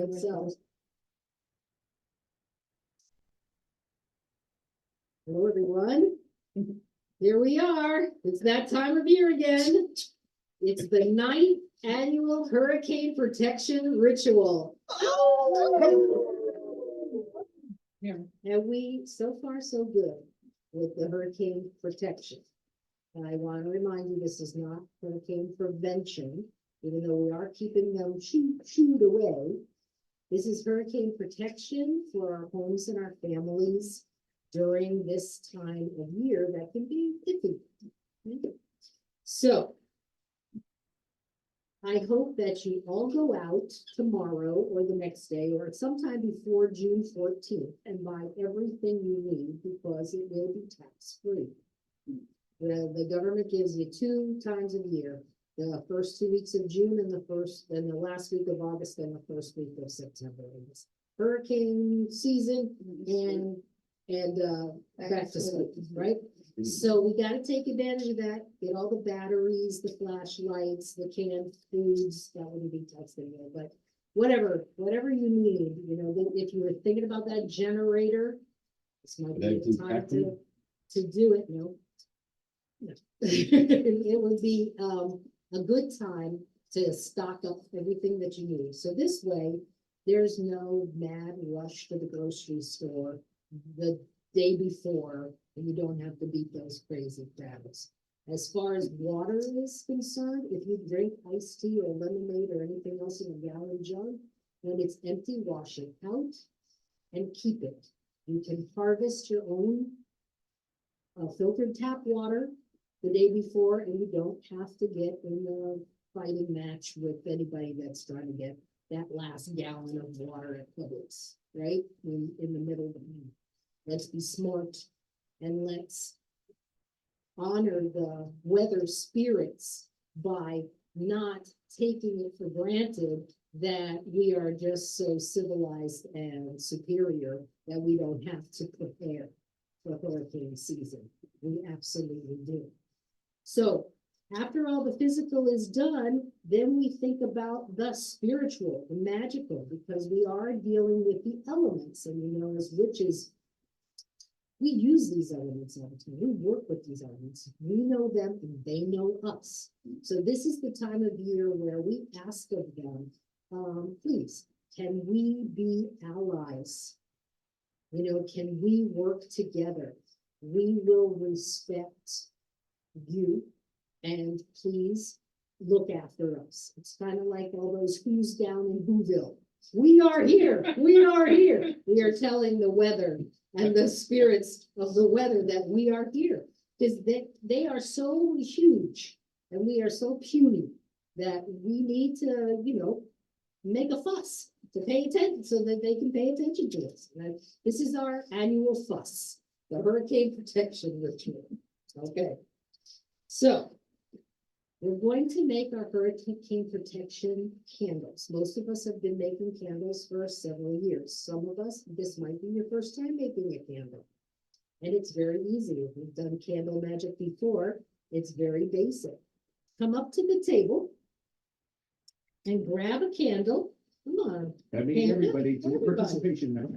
itself. Hello, everyone. Here we are. It's that time of year again. It's the 9th annual Hurricane Protection Ritual. Yeah. And we, so far, so good with the hurricane protection. And I want to remind you, this is not hurricane prevention, even though we are keeping them shooed away. This is hurricane protection for our homes and our families during this time of year that can be iffy. So I hope that you all go out tomorrow or the next day or sometime before June 14th and buy everything you need because it will be tax-free. The government gives you 2 times a year, the first 2 weeks of June and the last week of August and the first week of September. It's hurricane season and back to school, right? So we gotta take advantage of that, get all the batteries, the flashlights, the canned foods, that wouldn't be taxed anyway, but whatever you need, you know, if you were thinking about that generator, this might be the time to do it, no. It would be, a good time to stock up everything that you need. So this way, there's no mad rush to the grocery store the day before, and you don't have to beat those crazy crowds. As far as water is concerned, if you drink iced tea or lemonade or anything else in a gallon jug, when it's empty, wash it out and keep it. You can harvest your own filtered tap water the day before, and you don't have to get in a fighting match with anybody that's trying to get that last gallon of water at Publix, right? In the middle of the night. Let's be smart and let's honor the weather spirits by not taking it for granted that we are just so civilized and superior that we don't have to prepare for hurricane season. We absolutely do. So after all the physical is done, then we think about the spiritual, the magical, because we are dealing with the elements. And you know, as witches, we use these elements all the time. We work with these elements. We know them and they know us. So this is the time of year where we ask of them, please, can we be allies? You know, can we work together? We will respect you and please look after us. It's kind of like all those who's down in Whoville. We are here. We are here. We are telling the weather and the spirits of the weather that we are here because they are so huge and we are so puny that we need to, you know, make a fuss to pay attention so that they can pay attention to us. And this is our annual fuss, the hurricane protection ritual. Okay. So we're going to make our hurricane protection candles. Most of us have been making candles for several years. Some of us, this might be your first time making a candle. And it's very easy. If you've done candle magic before, it's very basic. Come up to the table and grab a candle. Come on. That means everybody, Everybody. participation now.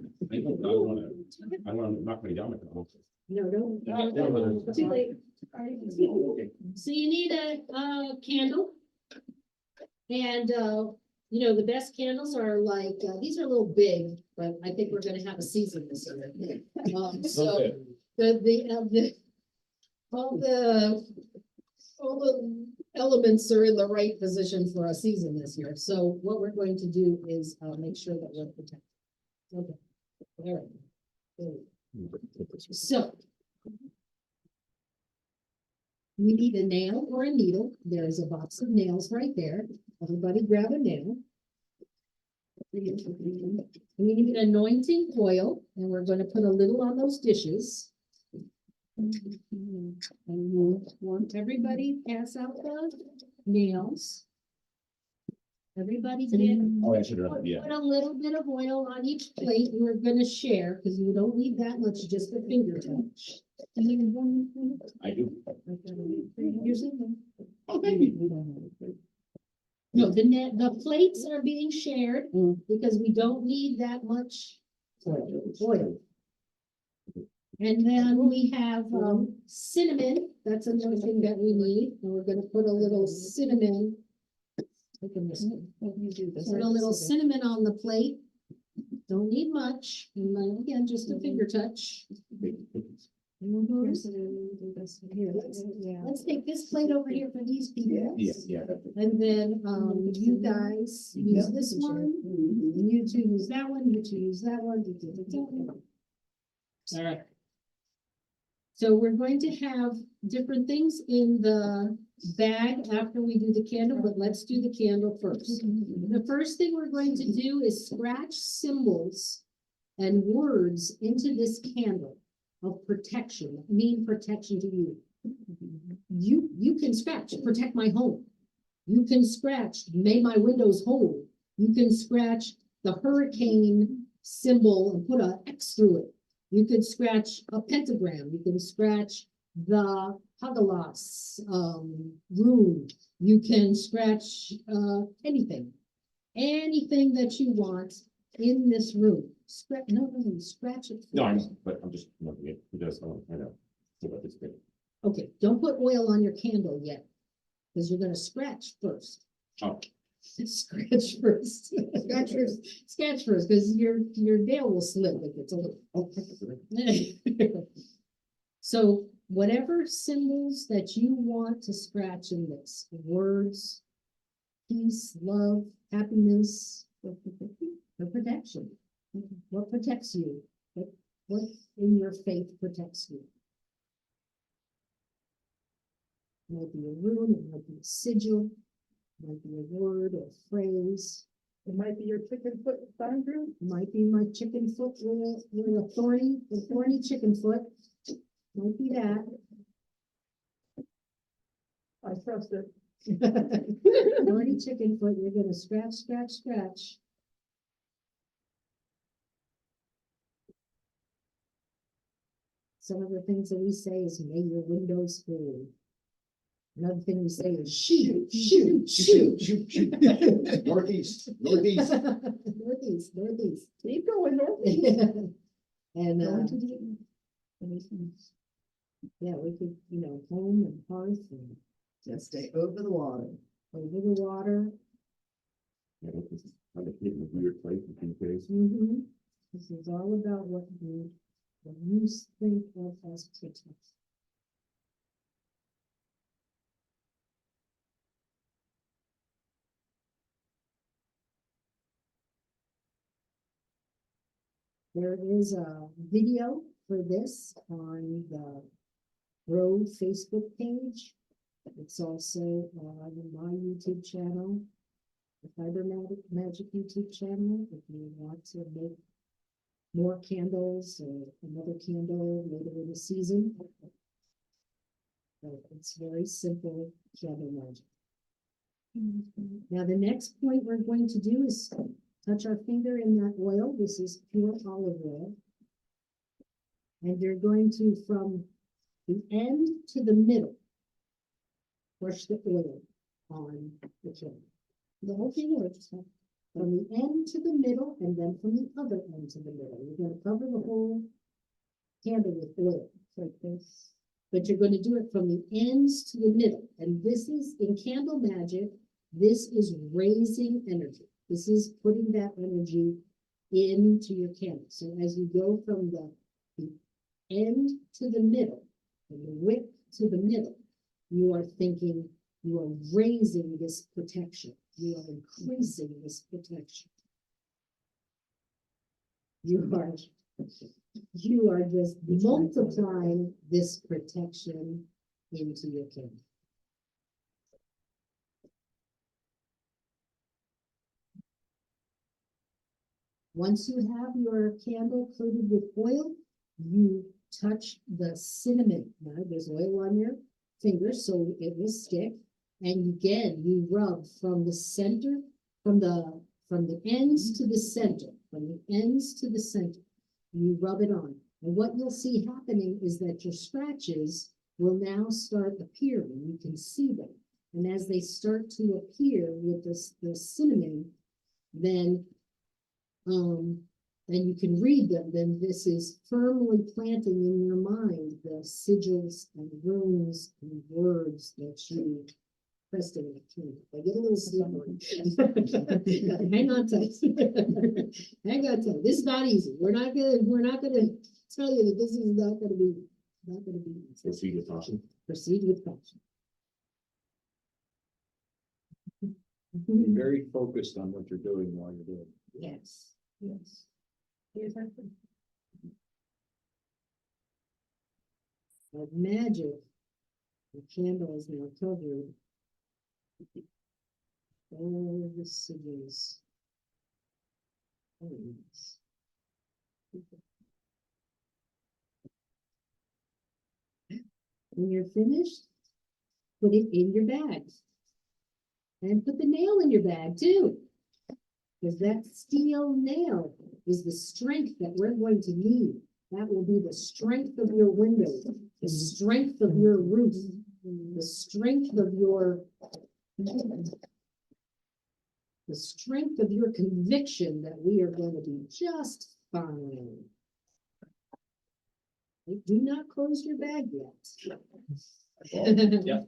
I want to knock my down. No. Too late. So you need a candle. And, you know, the best candles are like, these are a little big, but I think we're gonna have a season this year. So all the elements are in the right position for a season this year. So what we're going to do is make sure that we're protected. Okay. All right. There we go. So we need a nail or a needle. There's a box of nails right there. Everybody grab a nail. We need anointing oil, and we're going to put a little on those dishes. And we'll want everybody pass out the nails. Everybody get Oh, I should have, put yeah. a little bit of oil on each plate, and we're gonna share, because you don't need that much, just a finger touch. I do. Using them. Okay. No, the plates are being shared because we don't need that much oil. And then we have, cinnamon, that's another thing that we need, and we're gonna put a little cinnamon. Look at this. Put a little cinnamon on the plate. Don't need much, and then again, just a finger touch. Mhm. Here, let's take this plate over here for these people. Yeah. And then, you guys use this one, and you two use that one, you two use that one. All right. So we're going to have different things in the bag after we do the candle, but let's do the candle first. The first thing we're going to do is scratch symbols and words into this candle of protection, mean protection to you. You can scratch, protect my home. You can scratch, may my windows hold. You can scratch the hurricane symbol and put an X through it. You could scratch a pentagram. You can scratch the Hagalos rune. You can scratch anything that you want in this room. Scratch, no, scratch it. No, I know, but I'm just wondering, it does, I know. So about this bit. Okay, don't put oil on your candle yet, because you're gonna scratch first. Oh, Scratch first. Scratch first, because your nail will slip if it's a little. So whatever symbols that you want to scratch in this, words, peace, love, happiness, or protection. What protects you? What in your faith protects you? It might be a rune, it might be a sigil, it might be a word or phrase. It might be your chicken foot sign group. It might be my chicken foot with a thorny chicken foot. Might be that. I trust it. Thorny chicken foot, you're gonna scratch, scratch, scratch. Some of the things that we say is may your windows hold. Another thing we say is shoot, shoot, shoot. Northeast, northeast. Northeast. Keep going north. And, Going to the- yeah, we could, home and hearth and Just stay over the water. over the water. Yeah, this is kind of hitting a weird place in these days. This is all about what you think of as protection. There is a video for this on the Grow Facebook page. It's also on my YouTube channel, the Fiber Magic YouTube channel, if you want to make more candles or another candle later in the season. But it's very simple candle magic. Now, the next point we're going to do is touch our finger in that oil. This is pure olive oil. And you're going to, from the end to the middle, brush the oil on the candle. The whole thing, or just from the end to the middle, and then from the other end to the middle. You're going to cover the whole candle with oil like this. But you're going to do it from the ends to the middle. And this is, in candle magic, this is raising energy. This is putting that energy into your candle. So as you go from the end to the middle, from the wick to the middle, you are thinking, you are raising this protection. You are increasing this protection. You are just multiplying this protection into your candle. Once you have your candle coated with oil, you touch the cinnamon. Now, there's oil on your fingers, so it will stick. And again, you rub from the center, from the ends to the center, from the ends to the center. You rub it on. And what you'll see happening is that your scratches will now start appearing. You can see them. And as they start to appear with the cinnamon, then, and you can read them, then this is firmly planting in your mind the sigils and runes and words that you pressed in the key. I get a little slippery. Hang on tight. Hang on tight. This is not easy. We're not gonna tell you that this is not gonna be easy. Proceed with caution. Proceed with caution. Be very focused on what you're doing while you're doing it. Yes. Yes. Yes, I think. Like magic, the candle is now covered. All the sigils. Oh, yes. When you're finished, put it in your bag. And put the nail in your bag too. Because that steel nail is the strength that we're going to need. That will be the strength of your windows, the strength of your roof, the strength of your conviction that we are going to be just fine. Do not close your bag yet. Yeah, that's just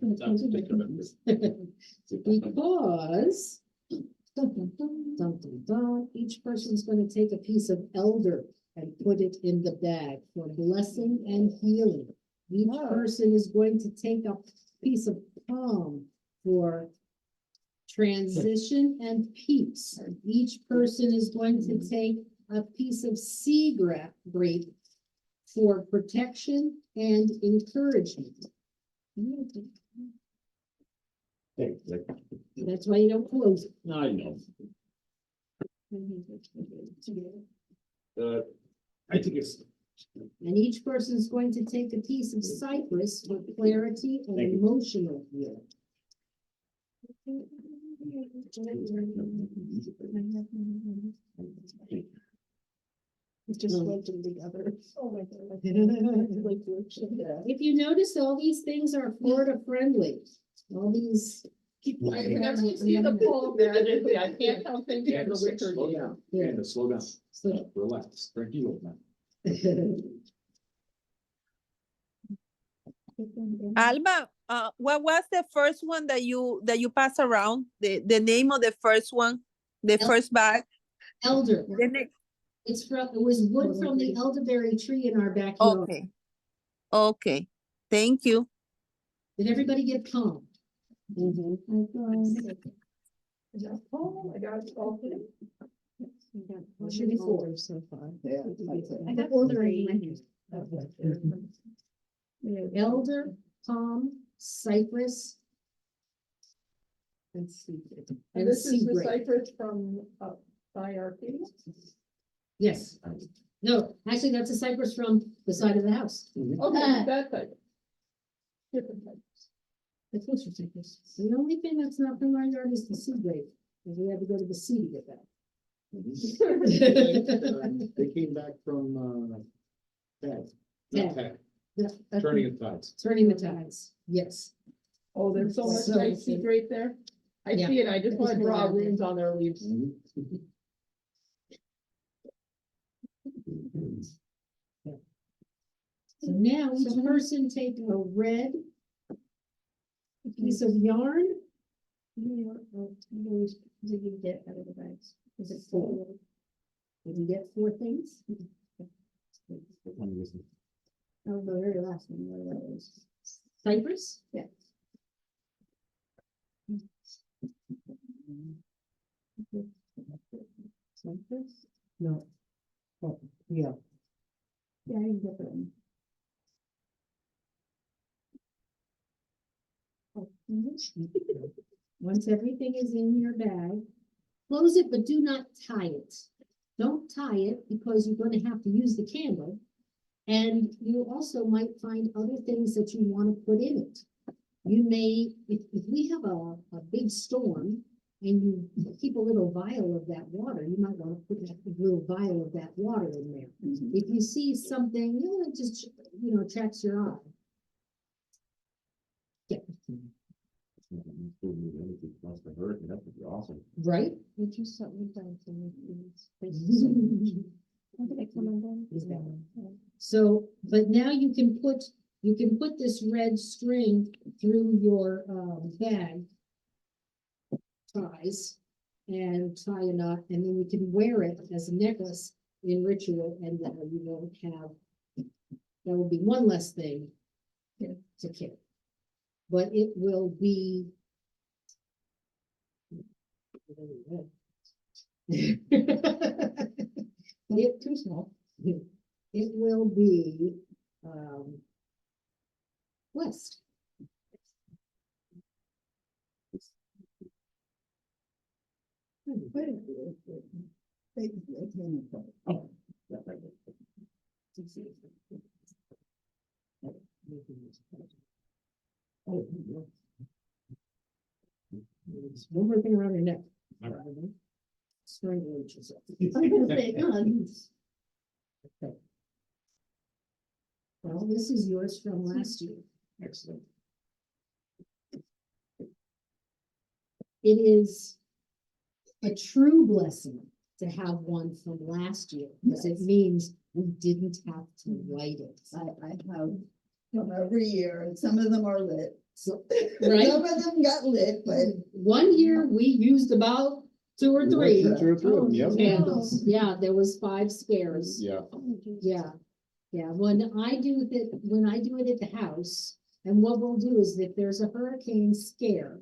Because dun, dun, dun, each person's going to take a piece of elder and put it in the bag for blessing and healing. Each person is going to take a piece of palm for transition and peace. Each person is going to take a piece of sea grape for protection and encouragement. Hey, That's why you don't close it. I know. I think it's, And each person is going to take a piece of cypress for clarity and Thank you. emotional healing. It just went together. Oh my God. Like, yeah. If you notice, all these things are Florida friendly. All these. I can never see the poll magically. I can't help thinking yeah, of the wicker. slow down, and slow down, So- relax, tranquilo, man. Alba, what was the first one that you pass around? The name of the first one, the El- first bag. Elder, The next. it was wood from the elderberry tree in our backyard. Okay. Okay. Thank you. Did everybody get palm? Is that poll? I got it all today. What should be four? So far. Yeah. I got three. Elder, palm, cypress. And sea. And this is sea the grape. cypress from IRP. Yes. No, actually, that's a cypress from the side of the house. Okay, that type. Different type. That's what you think. The only thing that's not from our yard is the sea grape, because we had to go to the sea to get that. They came back from, Tag. Tag. Not Tag, Yeah, turning of tides. Turning the tides, yes. Oh, there's so much So- nice seed right there. I Yeah. see it. I just want to There's draw more out there. runes on their leaves. So now each person take a red piece of yarn. Did you get out of the bags? Is it four? Did you get four things? Oh, the very last one, what that was. Cypress? Yeah. Cypress? No. Oh, yeah. Yeah, I can get that one. Once everything is in your bag, close it, but do not tie it. Don't tie it because you're going to have to use the candle. And you also might find other things that you want to put in it. You may, if we have a big storm and you keep a little vial of that water, you might want to put that little vial of that water in there. If you see something, that just, attracts your eye. Yeah. Plus the hurt, that would be awesome. right? Would you start me down to me, please? Thank you so much. How did I come undone? Is that So, but now you can put this red string through your bag ties and tie a knot, and then you can wear it as a necklace in ritual, and then you won't have, that will be one less thing to carry. But it will be. It too small. It will be, west. Oh, yeah, right. One more thing around your neck. All right. Strangle yourself. I'm gonna say, okay. Well, this is yours from last year. Excellent. It is a true blessing to have one from last year, because it means we didn't have to write it. I have them every year, and some of them are lit. So, Some right? of them got lit, but One year we used about 2 or 3 Two or three of them, yep. candles. Yeah, there was 5 scares. Yeah, Yeah, yeah, when I do it at the house, and what we'll do is if there's a hurricane scare,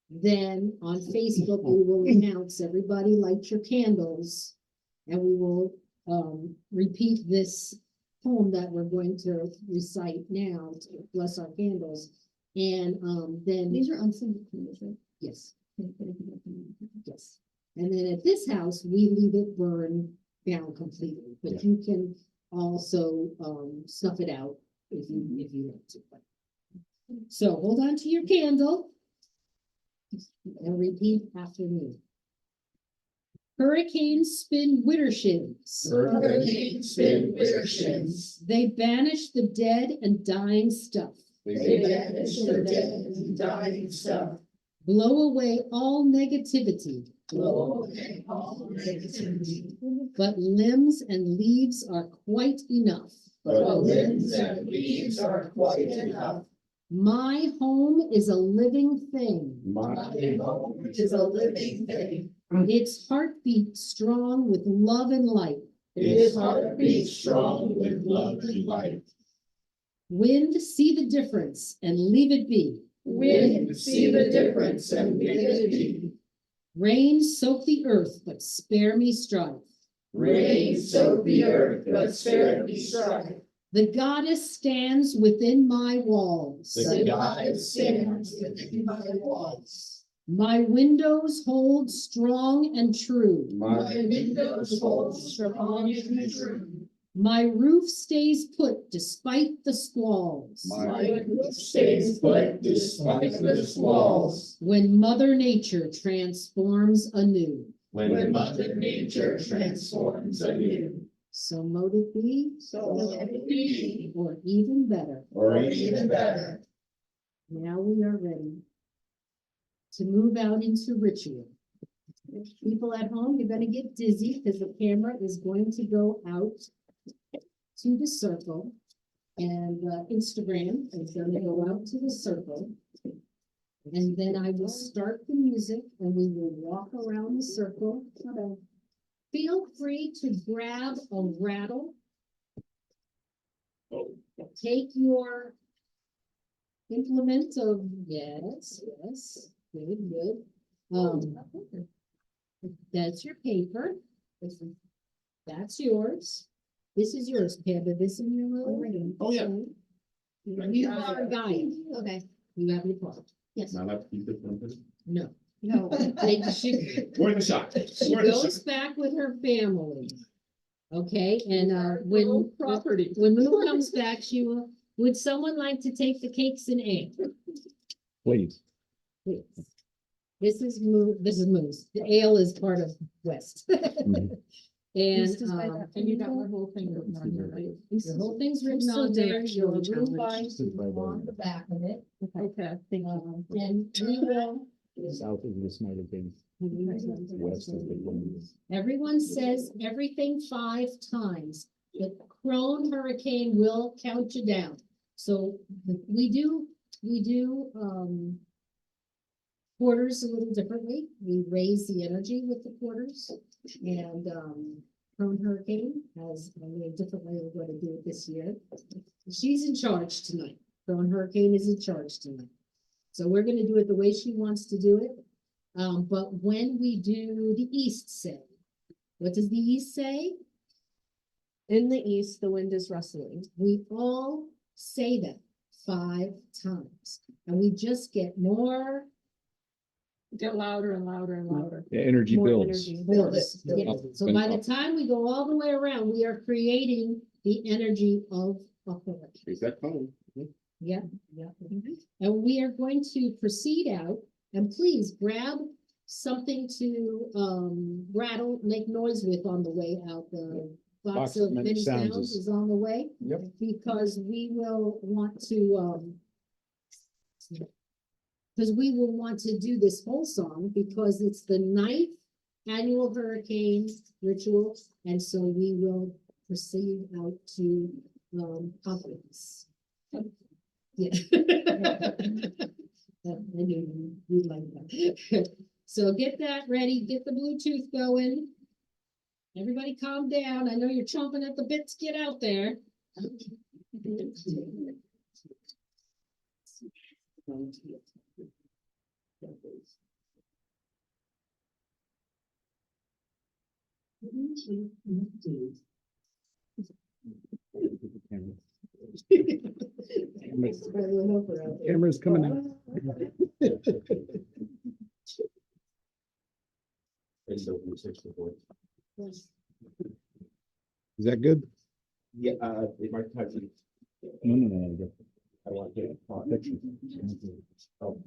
then on Facebook, we will announce, everybody light your candles. And we will, repeat this poem that we're going to recite now to bless our candles. And, then. these are unsung candles, right? Yes, yes. And then at this house, we leave it burn down completely, but Yeah. you can also, snuff it out if you want to. So hold on to your candle and repeat after me. Hurricanes spin widdershins. Hurricanes spin widdershins. They banish the dead and dying stuff. They banish the dead and dying stuff. Blow away all negativity. Blow away all negativity. But limbs and leaves are quite enough. But limbs and leaves are quite enough. My home is a living thing. my, My home is a living thing. Its heartbeat strong with love and light. Its heart beats strong with love and light. Wind, see the difference and leave it be. Wind, see the difference and leave it be. Rain, soak the earth, but spare me strife. Rain, soak the earth, but spare me strife. The goddess stands within my walls. The goddess stands within my walls. My windows hold strong and true. My windows hold strong and true. My roof stays put despite the squalls. My roof stays put despite the squalls. When Mother Nature transforms anew. When Mother Nature transforms anew. So mote it be, So let it be, or even better. or even better. Now we are ready to move out into ritual. People at home, you're gonna get dizzy because the camera is going to go out to the circle. And Instagram is gonna go out to the circle. And then I will start the music and we will walk around the circle. Feel free to grab a rattle. Take your implement of, yes, good. That's your paper. That's yours. This is yours, Panda. This is your little ring. Oh, yeah. You are a guide. Okay. You have your part. Yes. not have to keep it from this. No. No. She Worth a shot. she Worth a goes shot. back with her family. Okay, and when Property. when Moo comes back, she will, would someone like to take the cakes and egg? Please. Please. This is Moo's. The ale is part of West. And, East is by that and you got window? my whole thing written on here, right? East The is- whole thing's written so on there, directional your blue challenge. lines Stood by the- on the back of it. Okay, thank you. And we will, South of this might have been, west of the wind. everyone says everything 5 times. The Crone hurricane will count you down. So we do, quarters a little differently. We raise the energy with the quarters. And, Crone hurricane has a little different way we're going to do it this year. She's in charge tonight. Crone hurricane is in charge tonight. So we're gonna do it the way she wants to do it. But when we do the east say, what does the east say? In the east, the wind is rustling. We all say that 5 times, and we just get more Get louder and louder and louder. The energy More builds. energy. bills. Build it. Yeah. So by the time we go all the way around, we are creating the energy of a hurricane. Is that phone? Yeah, yeah. And we are going to proceed out, and please grab something to rattle, make noise with on the way out. The box of many sounds is on the way. Yep. Because we will want to because we will want to do this whole song because it's the 9th annual hurricane ritual, and so we will proceed out to confidence. Yeah. I knew you'd like that. So get that ready, get the Bluetooth going. Everybody calm down. I know you're chomping at the bit to get out there. Camera's coming out. Is that good? Yeah, it might touch it. No. I want to. Oh.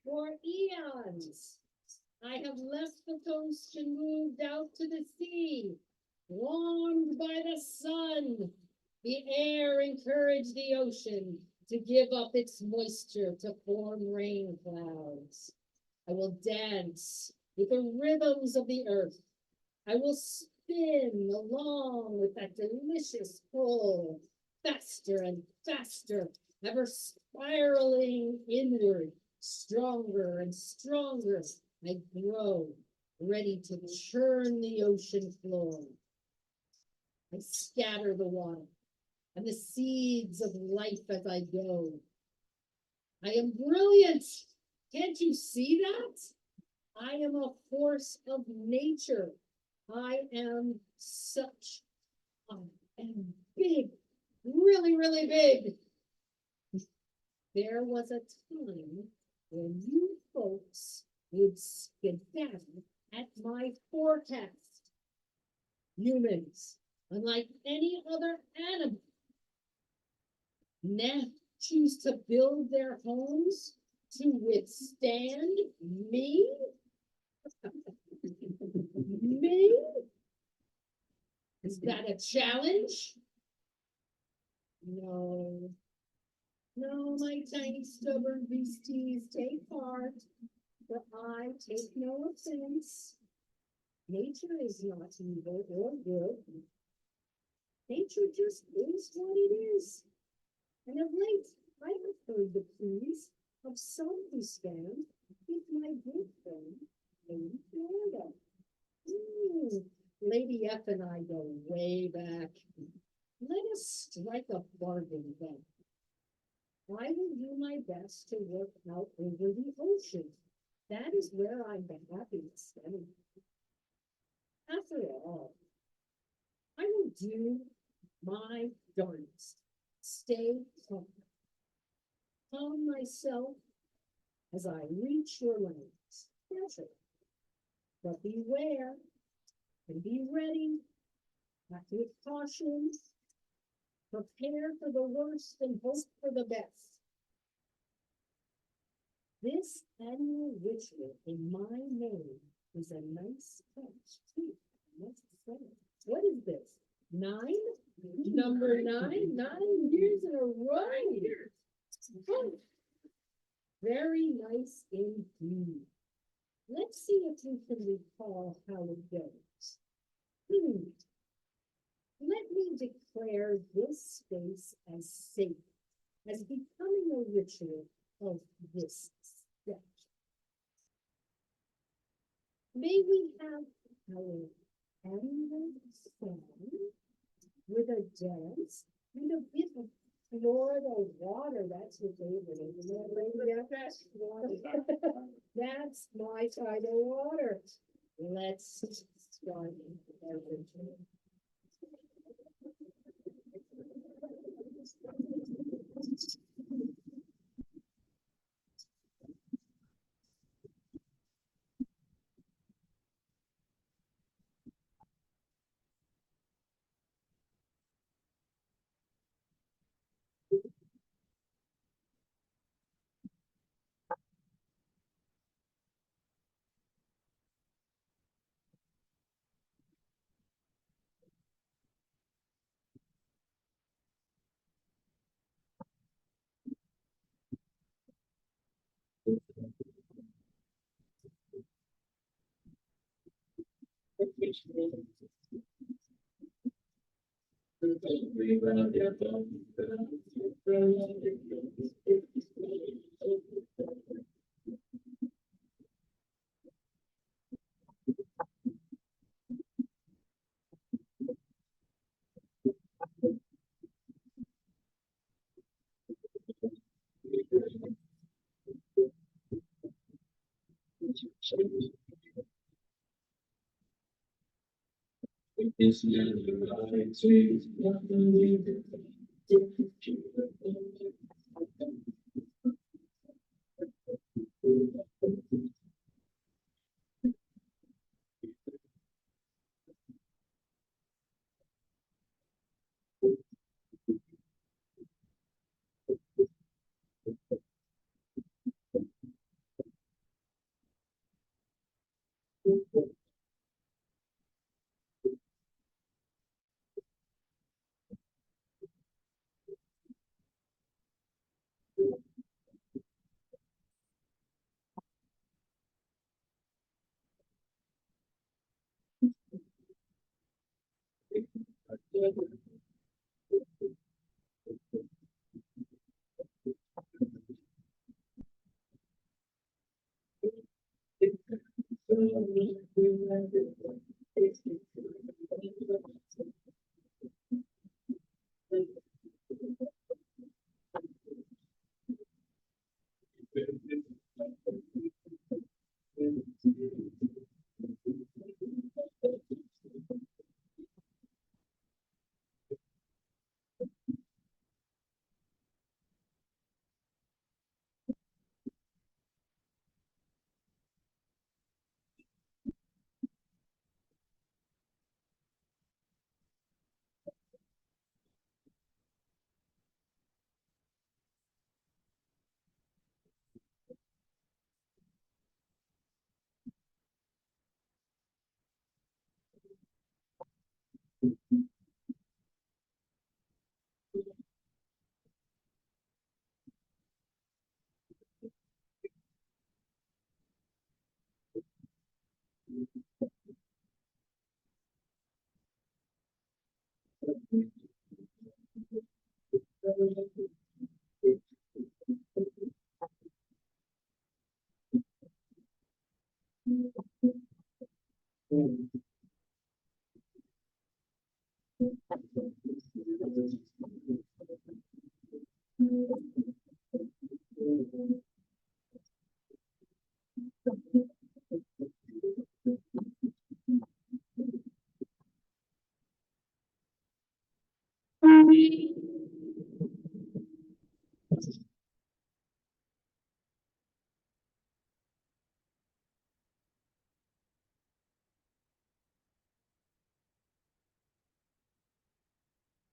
For eons, I have left the coast and moved out to the sea. Warmed by the sun, the air encouraged the ocean to give up its moisture to form rain clouds. I will dance with the rhythms of the earth. I will spin along with that delicious pull, faster and faster, ever spiraling inward, stronger and stronger. I grow, ready to churn the ocean floor. I scatter the water and the seeds of life as I go. I am brilliant. Can't you see that? I am a force of nature. I am such, I am big, really, really big. There was a time when you folks would skedaddle at my forecast. Humans, unlike any other animal, now choose to build their homes to withstand me. Me? Is that a challenge? No. No, my tiny stubborn beasties, take heart, but I take no offense. Nature is not evil or good. Nature just is what it is. And of late, I have heard the pleas of some who stand with my good friend, Lady Florida. Lady F and I go way back. Let us strike a bargain then. I will do my best to work out over the ocean. That is where I'm the happiest. After all, I will do my darndest. Stay calm. Calm myself as I reach your lands. Pleasure. But beware and be ready. Act with caution. Prepare for the worst and hope for the best. This annual ritual in my name is a nice touch too. I must say. What is this? 9? Number 9? 9 years in a row. Oh, very nice indeed. Let's see if you can recall how it goes. Let me declare this space as safe, as becoming a ritual of this stretch. May we have our annual song with a dance and a bit of Florida water. That's your favorite, isn't it, lady? That's my tidal water. Let's start everything.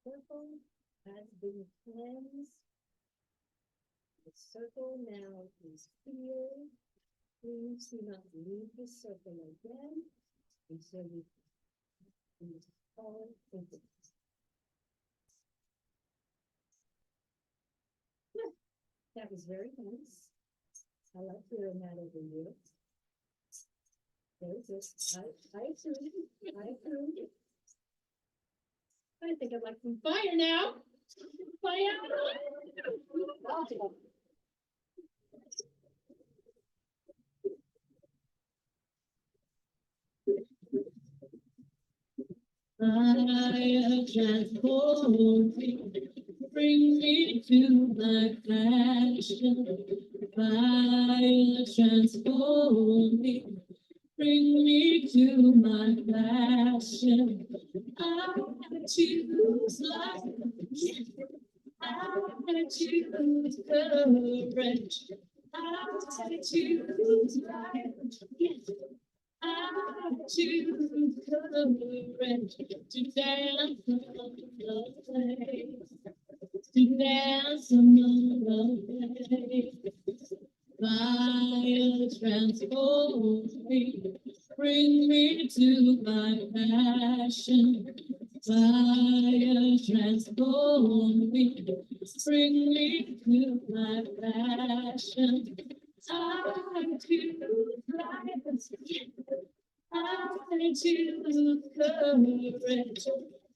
Circle has been cleansed. The circle now is healed. Please do not leave the circle again until we all into it. That was very nice. I like hearing that over you. I think I'd like some fire now. Fire. Fire transform me, bring me to my passion. Fire transform me, bring me to my passion. I choose life. I choose courage. I choose life. Yes. I choose courage to dance among the flames, to dance among the flames. Fire transforms me, bring me to my passion. Fire transforms me, bring me to my passion. I choose life. I choose courage.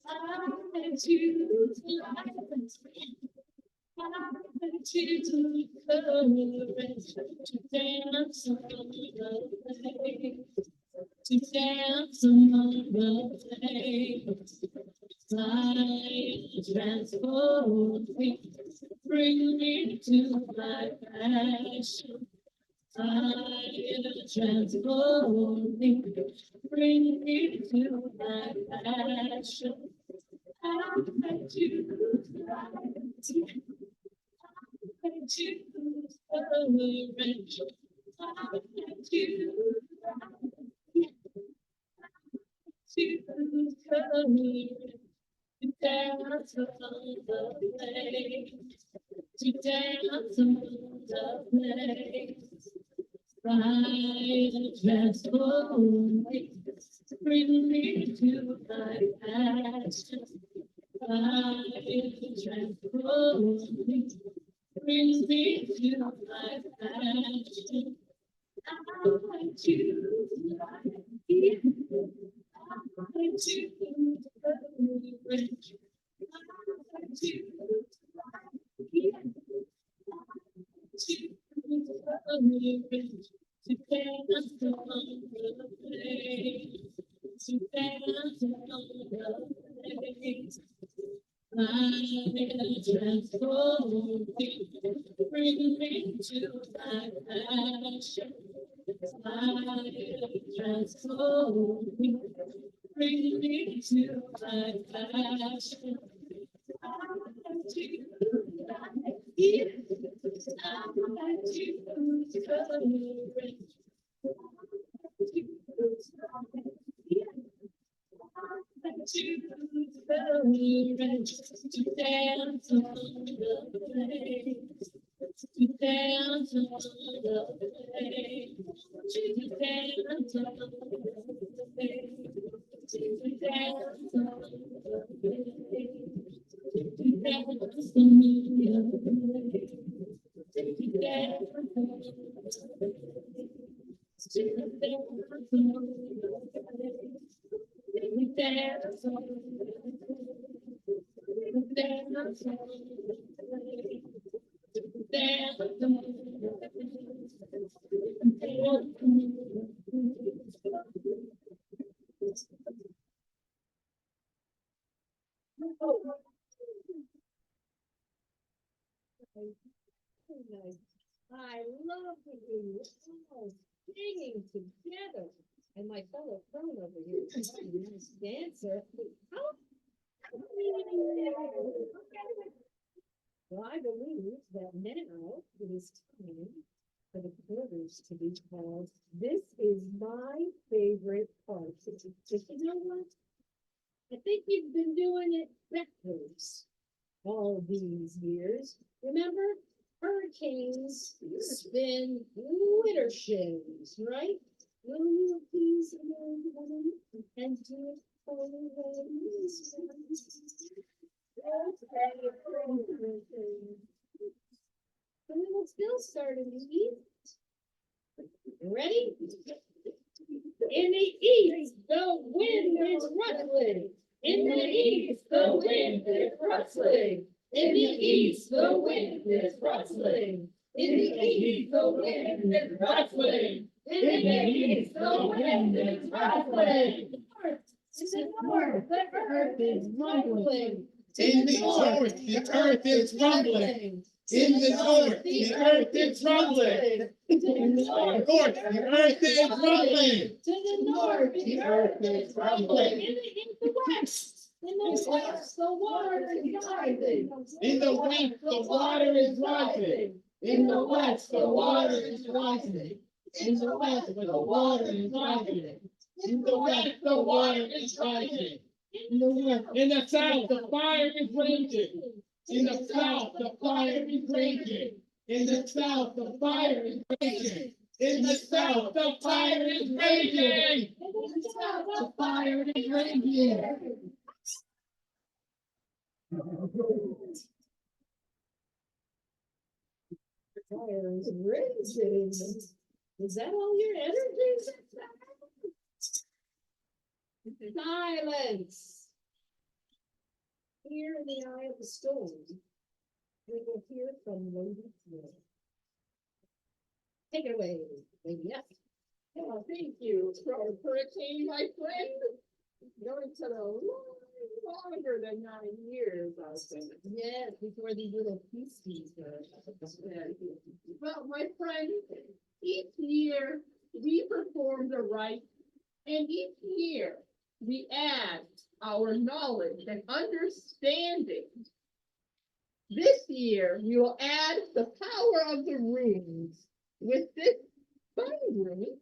I choose life. I choose courage to dance among the flames, to dance among the flames. Fire transforms me, bring me to my passion. Fire transform me, bring me to my passion. I choose life. I choose courage. I choose life. Choose courage. To dance among the flames, to dance among the flames. Fire transform me, bring me to my passion. Fire transform me, bring me to my passion. I choose life. I choose courage. I choose life. Choose courage to dance among the flames, to dance among the flames. Fire transform me, bring me to my passion. Fire transform me, bring me to my passion. I choose life. I choose courage. I choose courage to dance among the flames, to dance among the flames, to dance among the flames, to dance among the flames, to dance among the flames, to dance among the flames, to dance among the flames. We dance on the dance on the dance I love the you all singing together. And my fellow crone over here, is a nice dancer. Well, I believe that now it is time for the quarters to be called. This is my favorite part. But you know what? I think you've been doing it backwards all these years. Remember? Hurricanes spin winter shows, right? Will you please move and do it for me? So we will still start in the east. Ready? In the east, the wind is rustling. In the east, the wind is rustling. In the east, the wind is rustling. In the east, the wind is rustling. In the east, the wind is rustling. In the north, the earth is rumbling. In the north, the earth is rumbling. In the north, the earth is rumbling. To the north, The earth is rumbling. to the north, the earth is rumbling. In the west, in the west, the water is rising. In the west, the water is rising. In the west, the water is rising. In the west, the water is rising. In the west, the water is rising. In the south, the fire is raging. In the south, the fire is raging. In the south, the fire is raging. In the south, the fire is raging. The fire is raging. Fire is raging. Is that all your energy? Silence. Here in the eye of the storm, we will hear from Lady Fleur. Take it away, Lady F. Oh, thank you for hurricane, my friend. Going to the longer than 9 years, I think. Yes, before these little pieces were. Well, my friend, each year we perform the rite, and each year we add our knowledge and understanding. This year, we will add the power of the runes with this binding.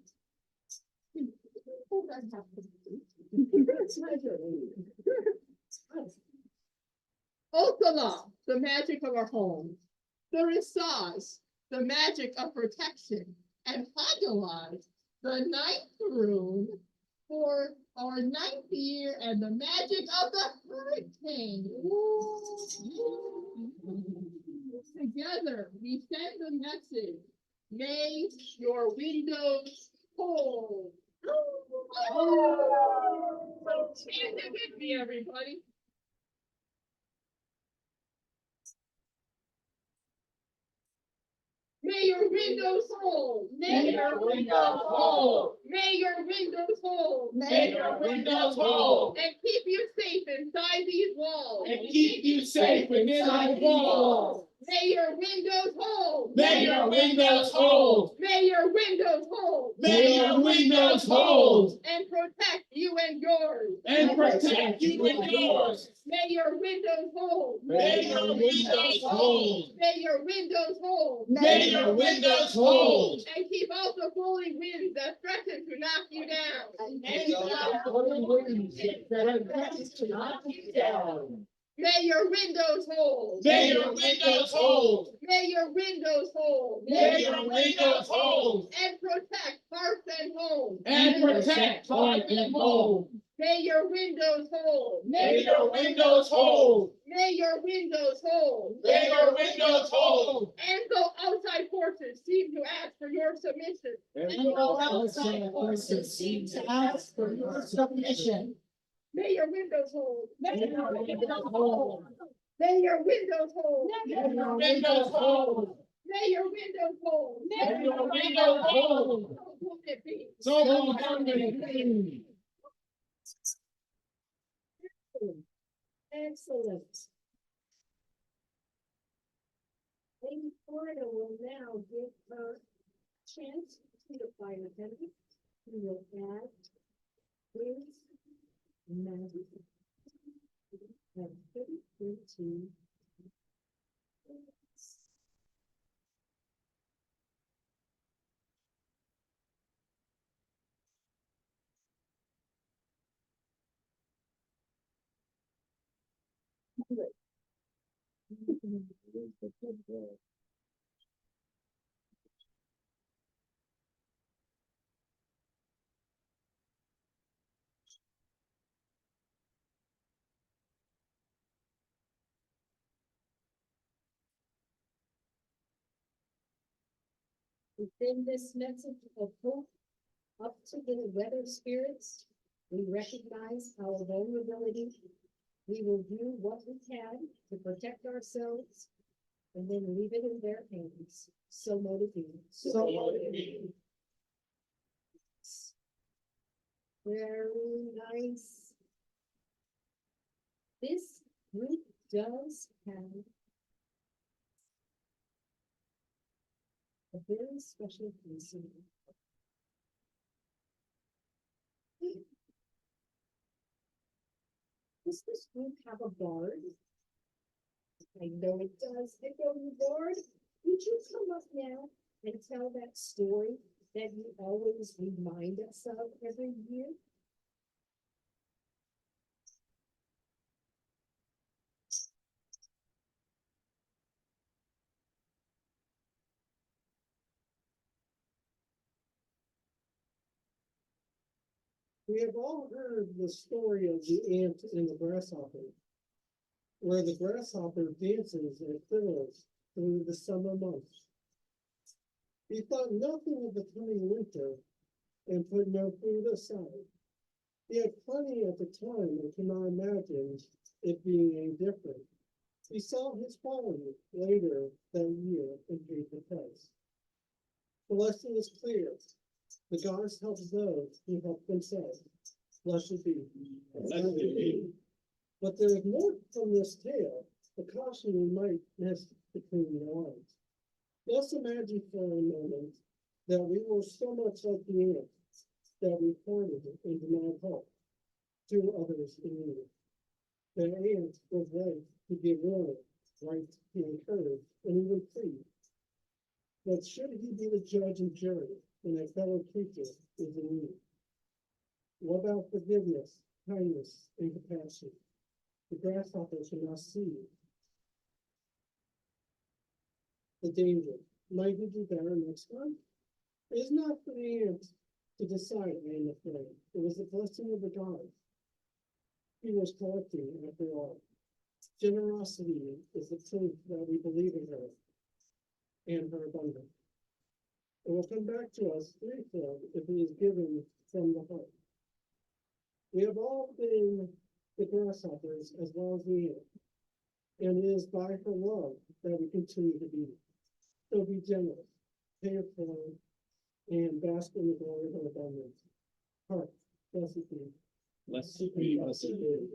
Othala, the magic of our home. The Risaz, the magic of protection. And Hagalaz, the ninth rune for our 9th year and the magic of the hurricane. Together, we send the message. May your windows hold. Stand it with me, everybody. May your windows hold. May your windows hold. May your windows hold. May your windows hold. And keep you safe inside these walls. And keep you safe inside walls. May your windows hold. May your windows hold. May your windows hold. May your windows hold. And protect you and yours. And protect you and yours. May your windows hold. May your windows hold. May your windows hold. May your windows hold. And keep out the bully winds that threaten to knock you down. And stop the winds that are threatening to knock you down. May your windows hold. May your windows hold. May your windows hold. May your windows hold. And protect hearts and homes. And protect heart and home. May your windows hold. May your windows hold. May your windows hold. May your windows hold. And though outside forces seem to ask for your submission. And all outside forces seem to ask for your submission. May your windows hold. May your windows hold. May your windows hold. May your windows hold. May your windows hold. May your windows hold. So will it be. So long be. Excellent. Lady Florida will now give her chance to the fire attendant. Who will add his magic. And put it into within this message of hope Up to the weather spirits, we recognize our vulnerability. We will do what we can to protect ourselves and then leave it in their hands. So motivating. So motivating. Very nice. This group does have a very special place in it. Does this group have a bard? I know it does. I know you, bard. Would you come up now and tell that story that you always remind us of every year? We have all heard the story of the ant and the grasshopper, where the grasshopper dances and fiddles through the summer months. He thought nothing of the coming winter and put no food aside. He had plenty at the time and could not imagine it being any different. He saw his folly later that year and paid the price. The lesson is clear. The gods help those who help themselves. Blessed be. Blessed be. But there is more from this tale, a caution we might miss between the lines. Let's imagine for a moment that we were so much like the ant that we pointed and denied help to others in need. The ant was right to give warning, right to encourage, and even plead. But should he be the judge and jury when a fellow creature is in need? What about forgiveness, kindness, and compassion? The grasshopper should not see the danger. Might he do better next time? It is not for the ant to decide, I am afraid. It was the blessing of the gods. He was collecting after all. Generosity is the proof that we believe in her and her abundance. It will come back to us threefold if it is given from the heart. We have all been the grasshoppers as well as the ant, and it is by her love that we continue to be. So be generous, pay it forward, and bask in the glory of her abundance. Heart, blessed be. Blessed be, blessed be.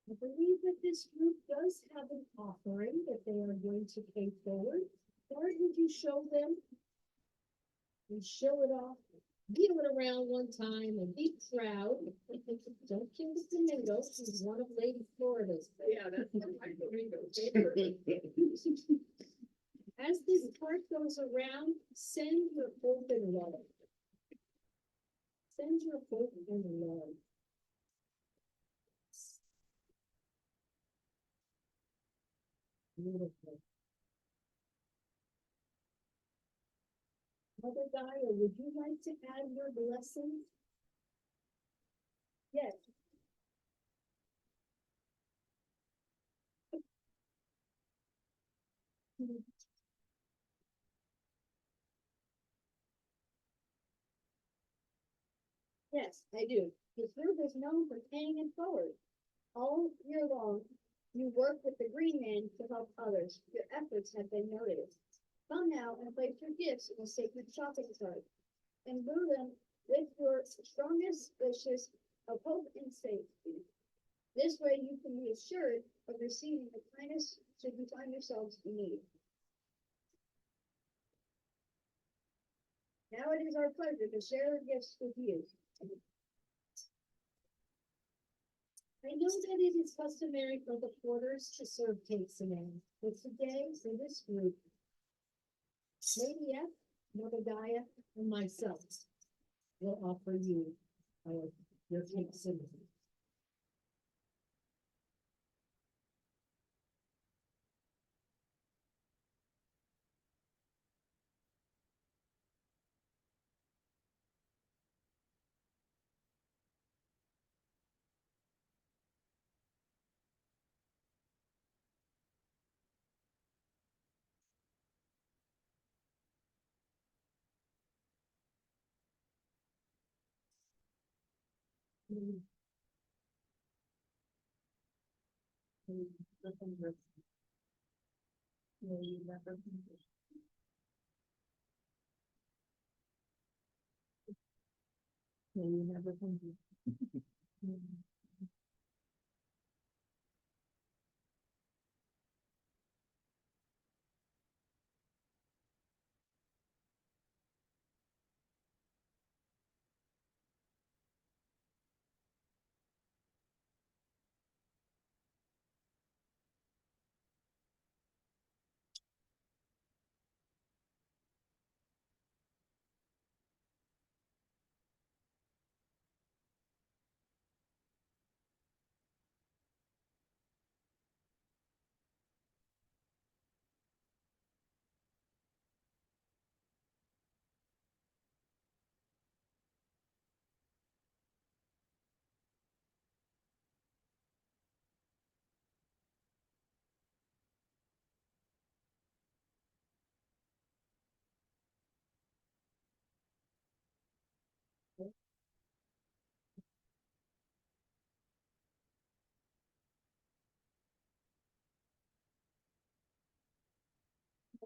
I believe that this group does have an offering that they are going to pay forward. Bard, would you show them? And show it off, give it around one time and be proud. Don't kill the flamingo, she's one of Lady Florida's. Yeah, that's my flamingo favorite. As this part goes around, send your hope and love. Send your hope and love. Beautiful. Mother Gaia, would you like to add your blessing? Yes. Yes, I do. This group is known for paying it forward. All year long, you work with the Green Man to help others. Your efforts have been noticed. Come now and place your gifts in a sacred shopping cart and brew them with your strongest wishes of hope and safety. This way you can be assured of receiving the kindness should you find yourselves in need. Now it is our pleasure to share our gifts with you. I know that it is customary for the porters to serve cakes and eggs, but today for this group, Lady F, Mother Gaia, and myself will offer you your cakes and eggs.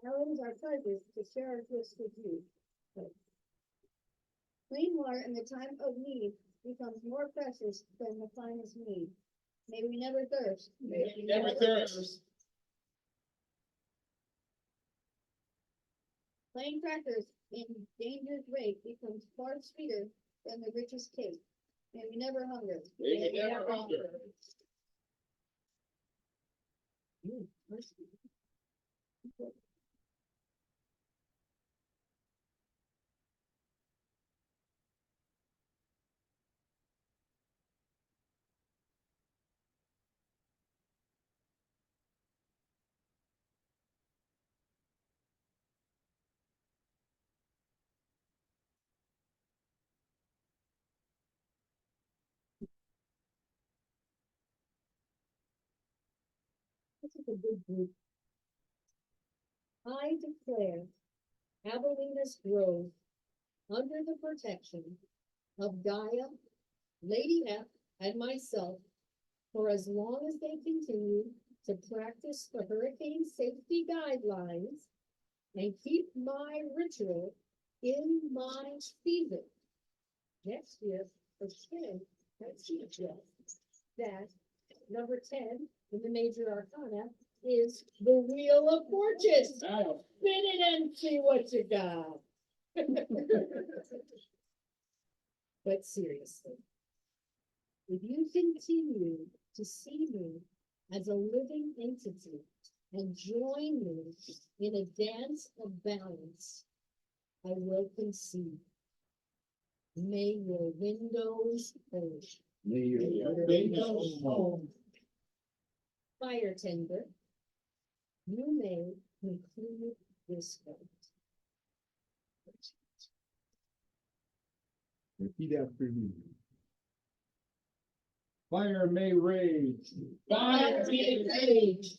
Now it is our pleasure to share our gifts with you. Clean water in the time of need becomes more precious than the finest mead. May we never thirst. May we never thirst. Plain crackers in danger's wake becomes far sweeter than the richest cake. May we never hunger. May we never hunger. This is a good group. I declare Abilene Grove under the protection of Gaia, Lady F, and myself for as long as they continue to practice the hurricane safety guidelines and keep my ritual in my season. Next year, for sure, that's that number 10 in the major arcana is the Wheel of Fortune. Spin it and see what you got. But seriously, if you continue to see me as a living entity and join me in a dance of balance, I will concede. May your windows hold. May your windows home. Fire tender, you may conclude this vote. Repeat after me. Fire may rage, Fire may rage,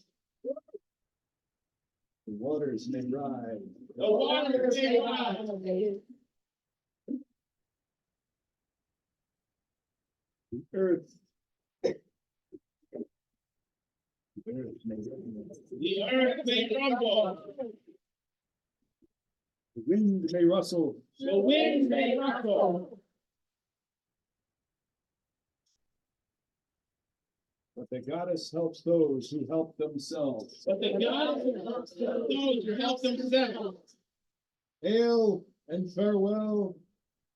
the waters may rise, the waters may rise, the earth. The earth may the earth may rumble, the wind may rustle, the wind may ruffle, but the goddess helps those who help themselves. but the gods helps those who help themselves. Hail and farewell.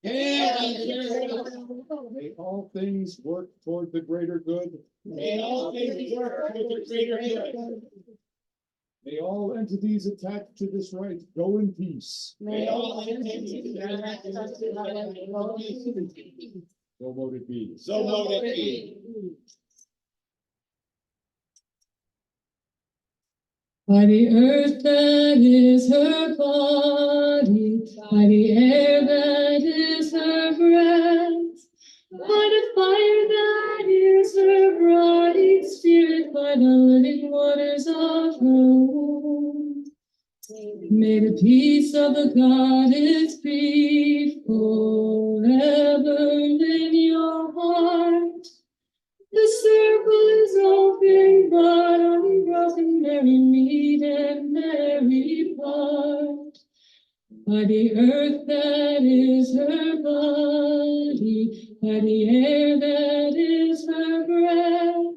Hail and farewell. May all things work toward the greater good. May all things work for the greater good. May all entities attached to this rite go in peace. May all entities So mote it be. so mote it be. By the earth that is her body, by the air that is her breath, by the fire that is her bright spirit, by the living waters of her womb. May the peace of the goddess be forever in your heart. The circle is open, but unbroken, Mary meet and Mary part. By the earth that is her body, by the air that is her breath,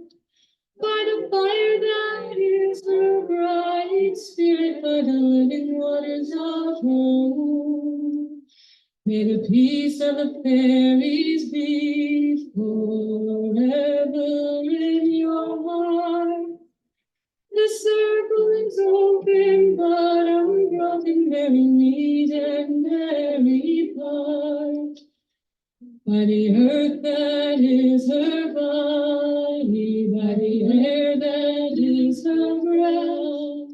by the fire that is her bright spirit, by the living waters of her womb. May the peace of the fairies be forever in your heart. The circle is open, but unbroken, Mary meet and Mary part. By the earth that is her body, by the air that is her breath,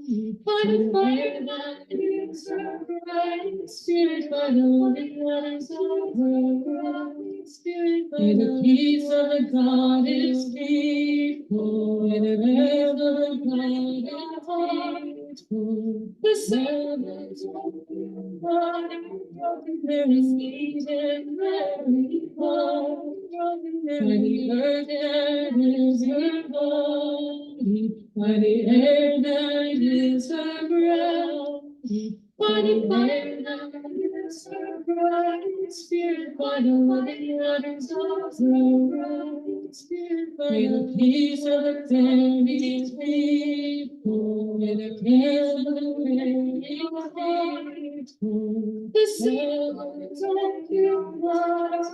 by the fire that is her bright spirit, by the living waters of her bright spirit, by the peace of the goddess people, by the rest of the goddess people, the servants of the body, Mary meet and Mary part. By the earth that is her body, by the air that is her breath, by the fire that is her bright spirit, by the living waters of her bright spirit, by the peace of the fairies people, by the peace of the fairies people, the sailors of your heart,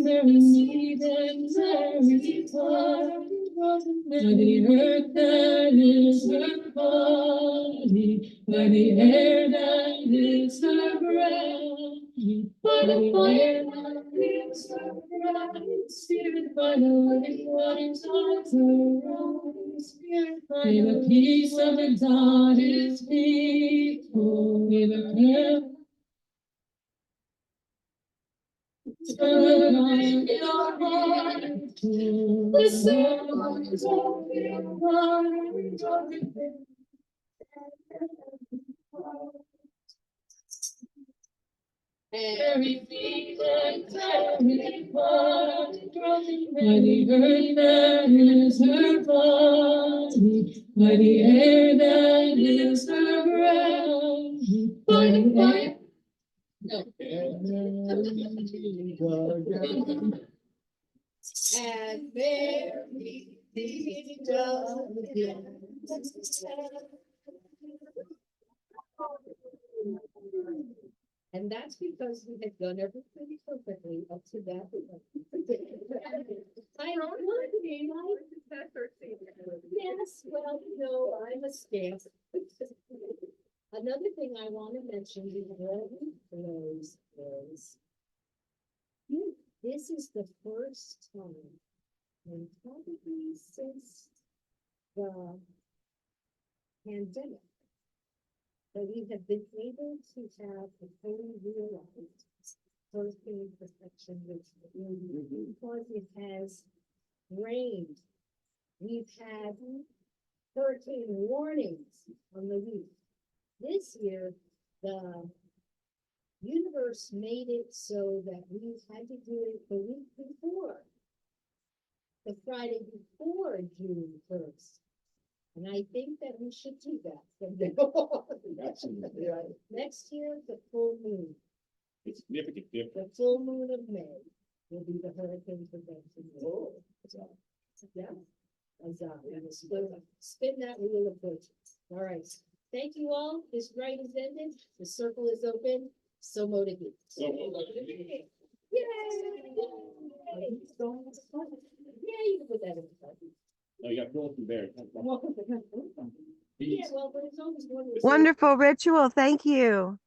Mary meet and Mary part. By the earth that is her body, by the air that is her breath, by the fire that is her bright spirit, by the living waters of her own spirit, by the peace of the goddess people, may the prayer turn on your heart, the sermons of your heart, Mary feet and Mary part, by the earth that is her body, by the air that is her breath, by the fire. And Mary did again. And that's because we had done everything perfectly up to that point. I don't want to be yes, well, no, I'm a scamp. Another thing I want to mention before we close is this is the first time, and probably since the pandemic, that we have been able to have a fully realized hurricane protection because it has rained. We've had hurricane warnings on the roof. This year, the universe made it so that we had to do it the week before, the Friday before June 1st. And I think that we should do that from now on. Next year, the full moon, It's significant difference. the full moon of May will be the hurricane prevention. Oh, yeah. Spin that wheel of fortune. All right. Thank you all. This rite is ended. The circle is open. So mote it be. So, Yay! Yeah, you can put that in the front. no, you got Philip and Barry. Yeah, well, but it's always one. Wonderful ritual. Thank you.